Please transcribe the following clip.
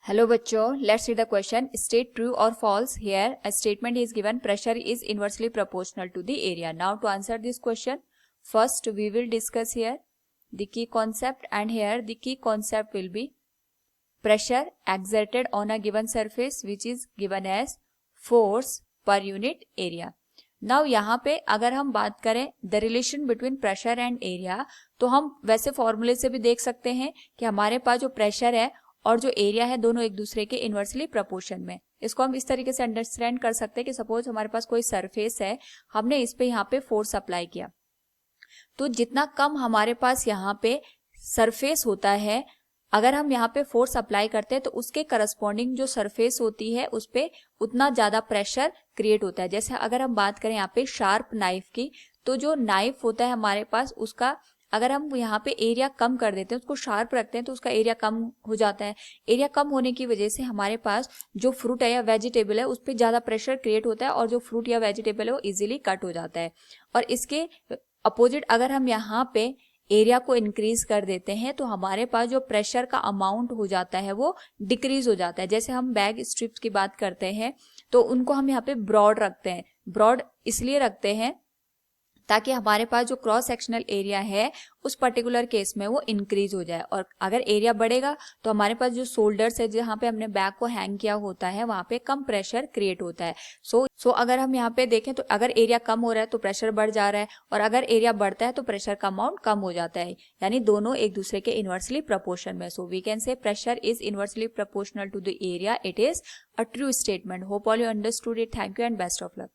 Hello बच्चों, let's see the question. State true और false. Here a statement is given. Pressure is inversely proportional to the area. Now to answer this question, first we will discuss here the key concept, and here the key concept will be pressure exerted on a given surface which is given as force per unit area. Now यहाँ पे अगर हम बात करें the relation between pressure and area, तो हम वैसे फॉर्मूले से भी देख सकते हैं कि हमारे पास जो प्रेशर है और जो एरिया है दोनों एक दूसरे के इन्वर्सली प्रोपोर्शन में. इसको हम इस तरीके से अंडरस्टैंड कर सकते हैं कि सपोज हमारे पास कोई सरफेस है, हमने इस पे यहाँ पे फोर्स अप्लाई किया, तो जितना कम हमारे पास यहाँ पे सरफेस होता है, अगर हम यहाँ पे फोर्स अप्लाई करते हैं तो उसके करस्पॉन्डिंग जो सरफेस होती है उस पे उतना ज्यादा प्रेशर क्रिएट होता है. जैसे अगर हम बात करें यहाँ पे शार्प नाइफ की, तो जो नाइफ होता है हमारे पास, उसका अगर हम यहाँ पे एरिया कम कर देते हैं, उसको शार्प रखते हैं, तो उसका एरिया कम हो जाता है. एरिया कम होने की वजह से हमारे पास जो फ्रूट है या वेजिटेबल है उस पर ज्यादा प्रेशर क्रिएट होता है और जो फ्रूट या वेजिटेबल है वो इजीली कट हो जाता है. और इसके अपोजिट अगर हम यहाँ पे एरिया को इंक्रीज कर देते हैं तो हमारे पास जो प्रेशर का अमाउंट हो जाता है वो डिक्रीज हो जाता है. जैसे हम बैग स्ट्रिप्स की बात करते हैं तो उनको हम यहाँ पे ब्रॉड रखते हैं. ब्रॉड इसलिए रखते हैं ताकि हमारे पास जो क्रॉस सेक्शनल एरिया है उस पर्टिकुलर केस में वो इंक्रीज हो जाए. और अगर एरिया बढ़ेगा तो हमारे पास जो शोल्डर्स है जहाँ पे हमने बैग को हैंग किया होता है वहां पे कम प्रेशर क्रिएट होता है. सो अगर हम यहाँ पे देखें तो अगर एरिया कम हो रहा है तो प्रेशर बढ़ जा रहा है, और अगर एरिया बढ़ता है तो प्रेशर का अमाउंट कम हो जाता है. यानी दोनों एक दूसरे के इनवर्सली प्रोपोर्शन में. So we can say pressure is inversely proportional to the area. It is a true statement. Hope all you understood it. Thank you and best of luck.